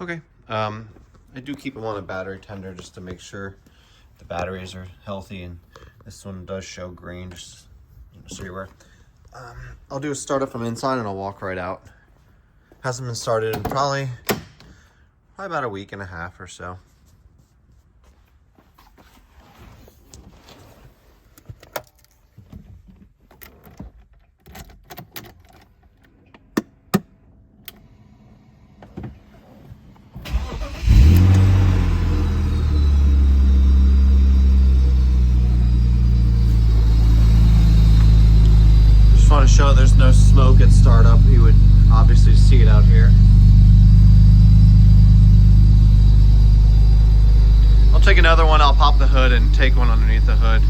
Okay, I do keep them on a battery tender just to make sure the batteries are healthy, and this one does show green, just so you're aware. I'll do a startup from inside and I'll walk right out. Hasn't been started in probably about a week and a half or so. Want to show there's no smoke at startup. You would obviously see it out here. I'll take another one. I'll pop the hood and take one underneath the hood.